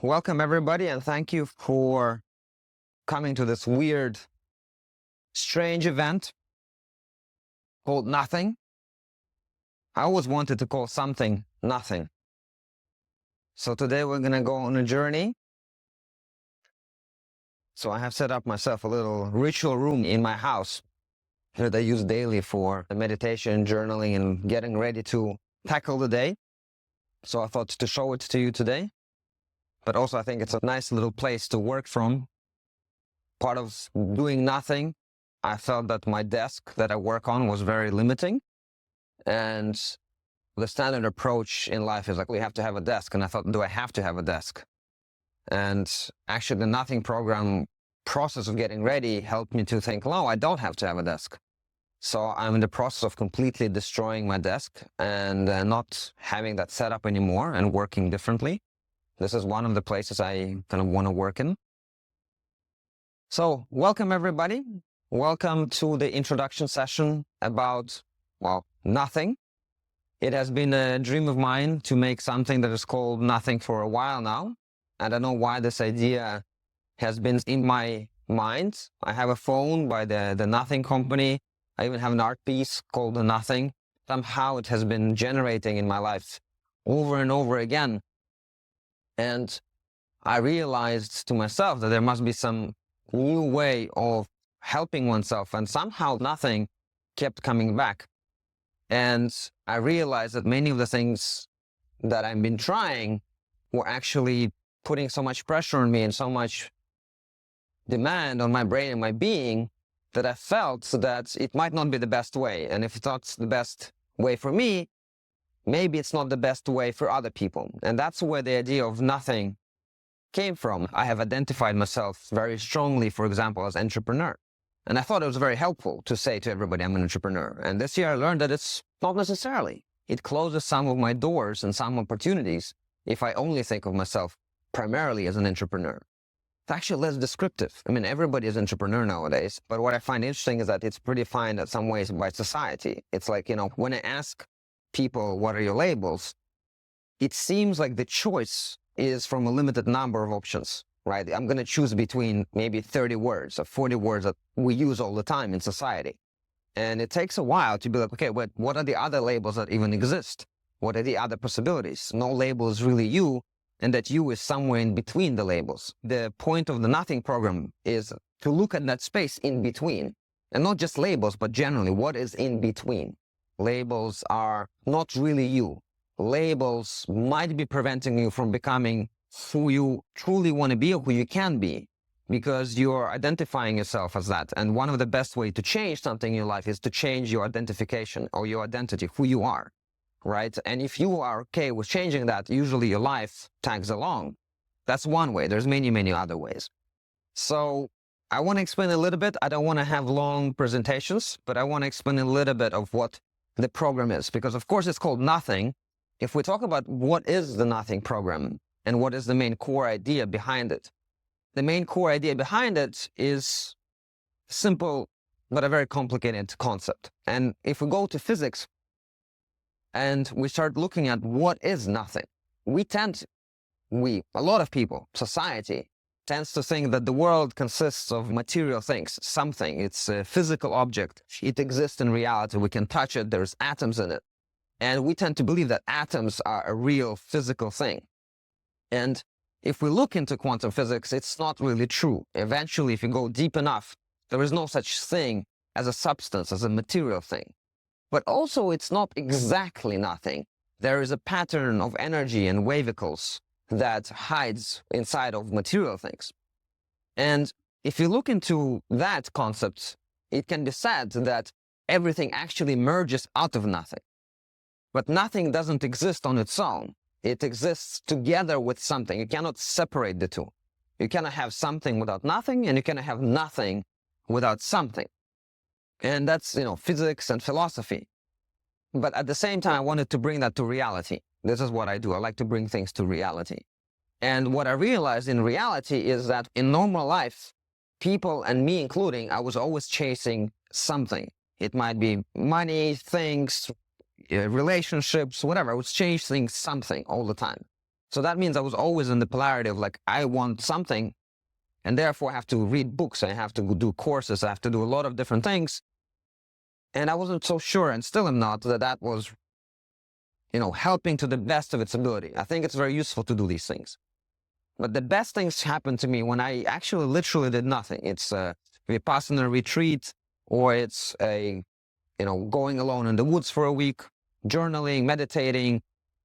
welcome everybody, and thank you for coming to this weird, strange event called Nothing. I always wanted to call something Nothing. So today we're going to go on a journey. So I have set up myself a little ritual room in my house that I use daily for meditation, journaling, and getting ready to tackle the day. So I thought to show it to you today. But also I think it's a nice little place to work from. Part of doing nothing, I felt that my desk that I work on was very limiting. And the standard approach in life is like, we have to have a desk. And I thought, do I have to have a desk? And actually the Nothing program process of getting ready helped me to think, no, I don't have to have a desk. So I'm in the process of completely destroying my desk and not having that set up anymore and working differently. This is one of the places I kind of want to work in. So welcome everybody. Welcome to the introduction session about, well, nothing. It has been a dream of mine to make something that is called Nothing for a while now. I don't know why this idea has been in my mind. I have a phone by the Nothing company. I even have an art piece called The Nothing. Somehow it has been generating in my life over and over again. And I realized to myself that there must be some new way of helping oneself, and somehow nothing kept coming back. And I realized that many of the things that I've been trying were actually putting so much pressure on me and so much demand on my brain and my being that I felt that it might not be the best way. And if it's not the best way for me, maybe it's not the best way for other people. And that's where the idea of nothing came from. I have identified myself very strongly, for example, as entrepreneur. And I thought it was very helpful to say to everybody I'm an entrepreneur. And this year I learned that it's not necessarily. It closes some of my doors and some opportunities if I only think of myself primarily as an entrepreneur. It's actually less descriptive. I mean, everybody is an entrepreneur nowadays, but what I find interesting is that it's predefined in some ways by society. It's like, when I ask people, what are your labels? It seems like the choice is from a limited number of options, right? I'm going to choose between maybe 30 words or 40 words that we use all the time in society. And it takes a while to be like, okay, what are the other labels that even exist? What are the other possibilities? No label is really you, and that you is somewhere in between the labels. The point of the Nothing program is to look at that space in between, and not just labels, but generally what is in between. Labels are not really you. Labels might be preventing you from becoming who you truly want to be or who you can be, because you're identifying yourself as that. And one of the best ways to change something in your life is to change your identification or your identity, who you are, right? And if you are okay with changing that, usually your life tags along. That's one way. There's many, many other ways. So I want to explain a little bit. I don't want to have long presentations, but I want to explain a little bit of what the program is, because of course it's called Nothing. If we talk about what is the Nothing program and what is the main core idea behind it, the main core idea behind it is simple, but a very complicated concept. And if we go to physics and we start looking at what is nothing, a lot of people, society, tends to think that the world consists of material things, something. It's a physical object. It exists in reality. We can touch it. There's atoms in it. And we tend to believe that atoms are a real physical thing. And if we look into quantum physics, it's not really true. Eventually, if you go deep enough, there is no such thing as a substance, as a material thing. But also, it's not exactly nothing. There is a pattern of energy and wavicles that hides inside of material things. And if you look into that concept, it can be said that everything actually merges out of nothing. But nothing doesn't exist on its own. It exists together with something. You cannot separate the two. You cannot have something without nothing, and you cannot have nothing without something. And that's, physics and philosophy. But at the same time, I wanted to bring that to reality. This is what I do. I like to bring things to reality. And what I realized in reality is that in normal life, people, and me including, I was always chasing something. It might be money, things, relationships, whatever. I was chasing something all the time. So that means I was always in the polarity of like, I want something, and therefore I have to read books, I have to do courses, I have to do a lot of different things. And I wasn't so sure, and still am not, that that was, helping to the best of its ability. I think it's very useful to do these things. But the best things happened to me when I actually literally did nothing. It's a Vipassana retreat, or it's going alone in the woods for a week, journaling, meditating,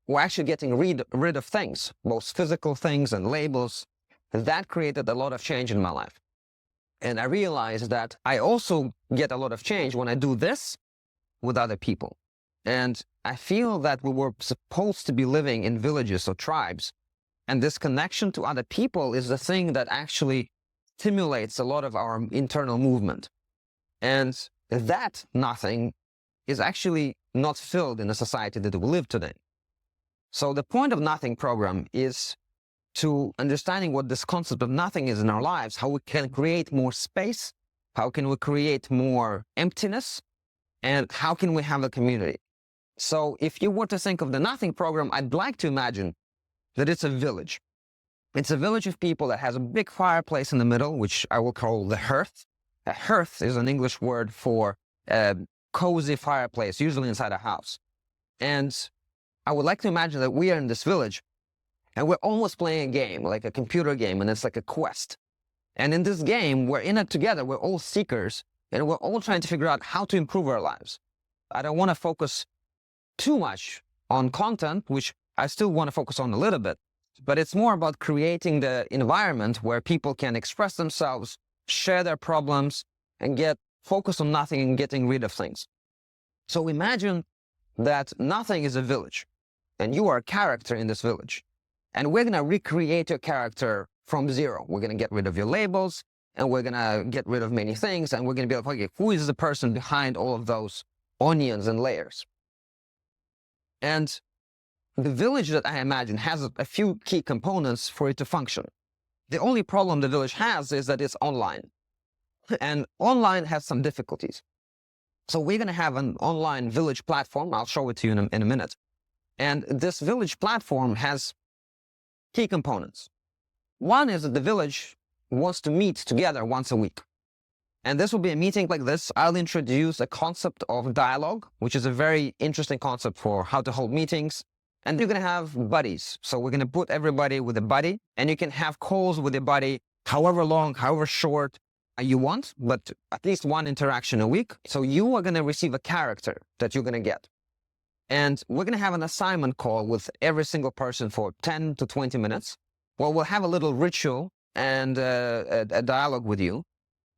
or actually getting rid of things, both physical things and labels. That created a lot of change in my life. And I realized that I also get a lot of change when I do this with other people. And I feel that we were supposed to be living in villages or tribes. And this connection to other people is the thing that actually stimulates a lot of our internal movement. And that nothing is actually not filled in the society that we live today. So the point of Nothing program is to understanding what this concept of nothing is in our lives, how we can create more space, how can we create more emptiness, and how can we have a community. So if you were to think of the Nothing program, I'd like to imagine that it's a village. It's a village of people that has a big fireplace in the middle, which I will call the hearth. A hearth is an English word for a cozy fireplace, usually inside a house. And I would like to imagine that we are in this village and we're almost playing a game, like a computer game, and it's like a quest. And in this game, we're in it together. We're all seekers, and we're all trying to figure out how to improve our lives. I don't want to focus too much on content, which I still want to focus on a little bit, but it's more about creating the environment where people can express themselves, share their problems, and get focused on nothing and getting rid of things. So imagine that nothing is a village, and you are a character in this village. And we're going to recreate your character from zero. We're going to get rid of your labels, and we're going to get rid of many things, and we're going to be like, okay, who is the person behind all of those onions and layers? And the village that I imagine has a few key components for it to function. The only problem the village has is that it's online. And online has some difficulties. So we're going to have an online village platform. I'll show it to you in a minute. And this village platform has key components. One is that the village wants to meet together once a week. And this will be a meeting like this. I'll introduce a concept of dialogue, which is a very interesting concept for how to hold meetings. And you're going to have buddies. So we're going to put everybody with a buddy, and you can have calls with a buddy, however long, however short you want, but at least one interaction a week. So you are going to receive a character that you're going to get. And we're going to have an assignment call with every single person for 10 to 20 minutes. Well, we'll have a little ritual and a dialogue with you.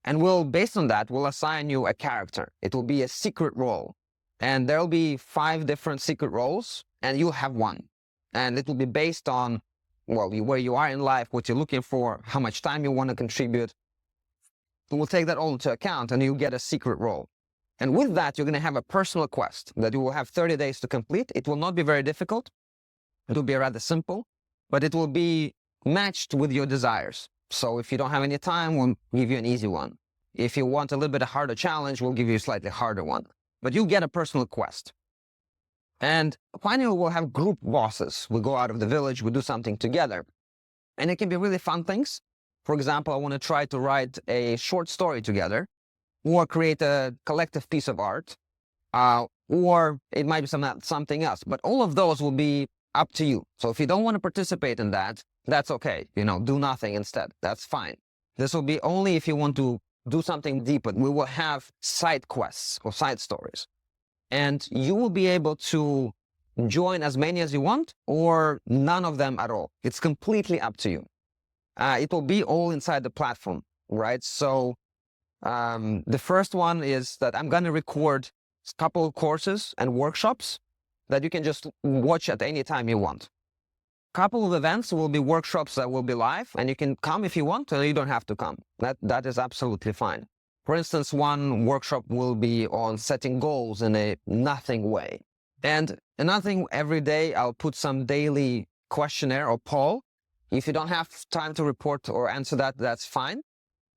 And based on that, we'll assign you a character. It will be a secret role. And there will be 5 different secret roles, and you'll have one. And it will be based on, where you are in life, what you're looking for, how much time you want to contribute. We'll take that all into account, and you'll get a secret role. And with that, you're going to have a personal quest that you will have 30 days to complete. It will not be very difficult. It will be rather simple, but it will be matched with your desires. So if you don't have any time, we'll give you an easy one. If you want a little bit harder challenge, we'll give you a slightly harder one. But you'll get a personal quest. And finally, we'll have group bosses. We go out of the village, we do something together. And it can be really fun things. For example, I want to try to write a short story together, or create a collective piece of art, or it might be something else. But all of those will be up to you. So if you don't want to participate in that, that's okay. Do nothing instead. That's fine. This will be only if you want to do something deeper. We will have side quests or side stories. And you will be able to join as many as you want, or none of them at all. It's completely up to you. It will be all inside the platform, right? So the first one is that I'm going to record a couple of courses and workshops that you can just watch at any time you want. A couple of events will be workshops that will be live, and you can come if you want, or you don't have to come. That is absolutely fine. For instance, one workshop will be on setting goals in a nothing way. And another thing, every day I'll put some daily questionnaire or poll. If you don't have time to report or answer that, that's fine.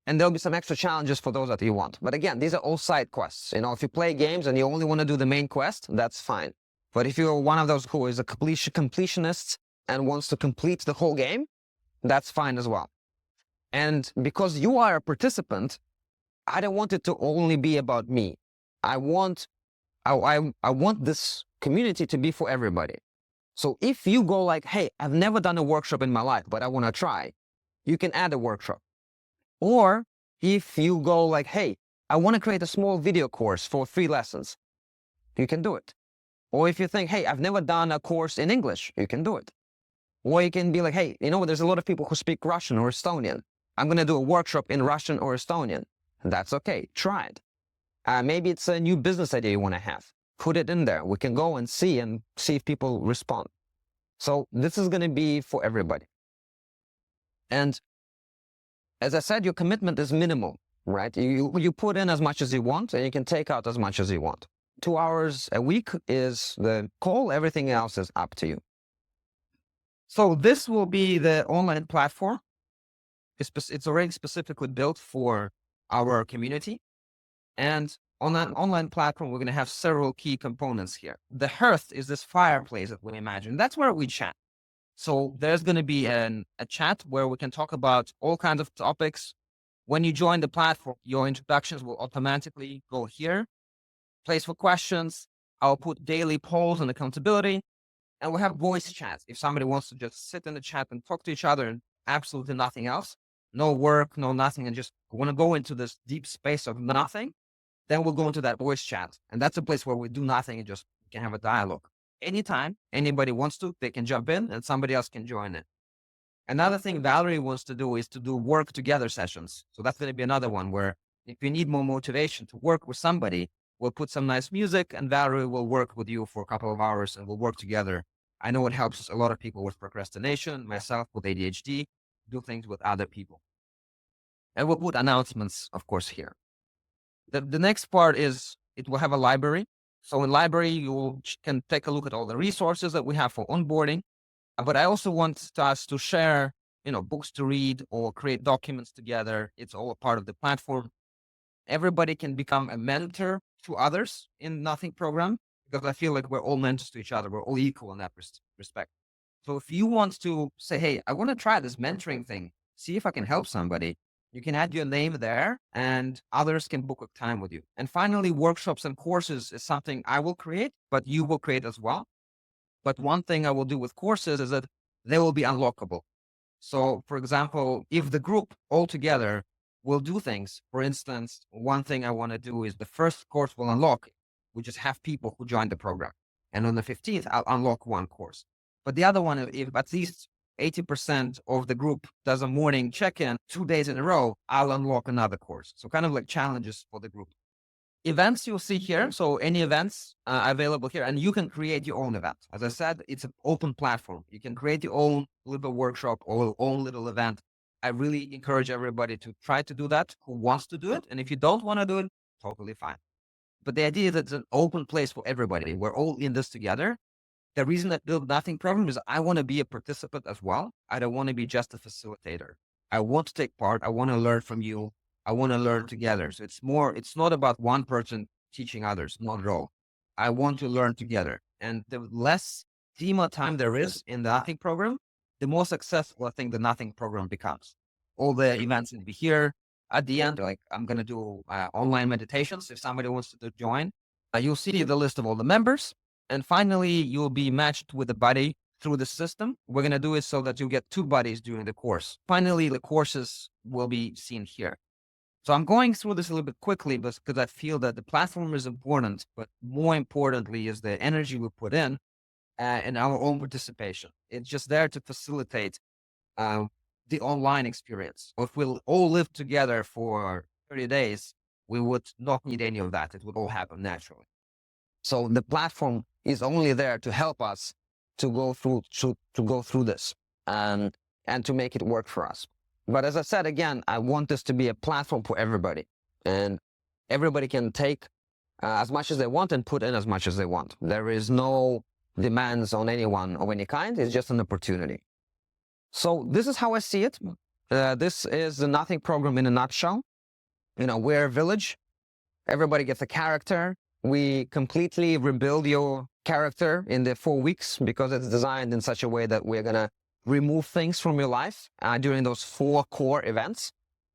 And there'll be some extra challenges for those that you want. But again, these are all side quests. If you play games and you only want to do the main quest, that's fine. But if you're one of those who is a completionist and wants to complete the whole game, that's fine as well. And because you are a participant, I don't want it to only be about me. I want this community to be for everybody. So if you go like, hey, I've never done a workshop in my life, but I want to try, you can add a workshop. Or if you go like, hey, I want to create a small video course for 3 lessons, you can do it. Or if you think, hey, I've never done a course in English, you can do it. Or you can be like, hey, there's a lot of people who speak Russian or Estonian. I'm going to do a workshop in Russian or Estonian. That's okay. Try it. Maybe it's a new business idea you want to have. Put it in there. We can go and see if people respond. So this is going to be for everybody. And as I said, your commitment is minimal, right? You put in as much as you want, and you can take out as much as you want. 2 hours a week is the call. Everything else is up to you. So this will be the online platform. It's already specifically built for our community. And on that online platform, we're going to have several key components here. The hearth is this fireplace that we imagine. That's where we chat. So there's going to be a chat where we can talk about all kinds of topics. When you join the platform, your introductions will automatically go here. Place for questions. I'll put daily polls and accountability. And we'll have voice chats. If somebody wants to just sit in the chat and talk to each other and absolutely nothing else, no work, no nothing, and just want to go into this deep space of nothing, then we'll go into that voice chat. And that's a place where we do nothing and just can have a dialogue. Anytime anybody wants to, they can jump in and somebody else can join in. Another thing Valerie wants to do is to do work together sessions. So that's going to be another one where if you need more motivation to work with somebody, we'll put some nice music and Valerie will work with you for a couple of hours and we'll work together. I know it helps a lot of people with procrastination, myself with ADHD, do things with other people. And we'll put announcements, of course, here. The next part is it will have a library. So in library, you can take a look at all the resources that we have for onboarding. But I also want us to share, books to read or create documents together. It's all a part of the platform. Everybody can become a mentor to others in Nothing program because I feel like we're all mentors to each other. We're all equal in that respect. So if you want to say, hey, I want to try this mentoring thing, see if I can help somebody, you can add your name there and others can book a time with you. And finally, workshops and courses is something I will create, but you will create as well. But one thing I will do with courses is that they will be unlockable. So for example, if the group altogether will do things, for instance, one thing I want to do is the first course will unlock. We just have people who join the program. And on the 15th, I'll unlock one course. But the other one, if at least 80% of the group does a morning check-in 2 days in a row, I'll unlock another course. So kind of like challenges for the group. Events you'll see here. So any events available here, and you can create your own event. As I said, it's an open platform. You can create your own little workshop or your own little event. I really encourage everybody to try to do that who wants to do it. And if you don't want to do it, totally fine. But the idea is that it's an open place for everybody. We're all in this together. The reason I build Nothing program is I want to be a participant as well. I don't want to be just a facilitator. I want to take part. I want to learn from you. I want to learn together. So it's not about one person teaching others, not at all. I want to learn together. And the less demo time there is in the Nothing program, the more successful I think the Nothing program becomes. All the events will be here. At the end, like I'm going to do online meditations. If somebody wants to join, you'll see the list of all the members. And finally, you'll be matched with a buddy through the system. We're going to do it so that you get 2 buddies during the course. Finally, the courses will be seen here. So I'm going through this a little bit quickly because I feel that the platform is important, but more importantly is the energy we put in and our own participation. It's just there to facilitate the online experience. If we'll all live together for 30 days, we would not need any of that. It would all happen naturally. So the platform is only there to help us to go through this and to make it work for us. But as I said, again, I want this to be a platform for everybody, and everybody can take as much as they want and put in as much as they want. There is no demands on anyone of any kind. It's just an opportunity. So this is how I see it. This is the Nothing program in a nutshell. We're a village. Everybody gets a character. we completely rebuild your character in the 4 weeks, because it's designed in such a way that we're going to remove things from your life during those 4 core events.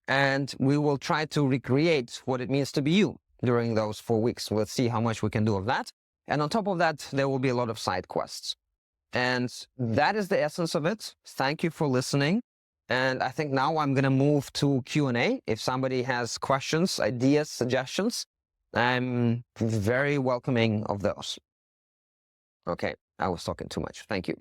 And we will try to recreate what it means to be you during those 4 weeks. We'll see how much we can do of that. And on top of that, there will be a lot of side quests. And that is the essence of it. Thank you for listening. And I think now I'm going to move to Q&A. If somebody has questions, ideas, suggestions, I'm very welcoming of those. Okay, I was talking too much. Thank you.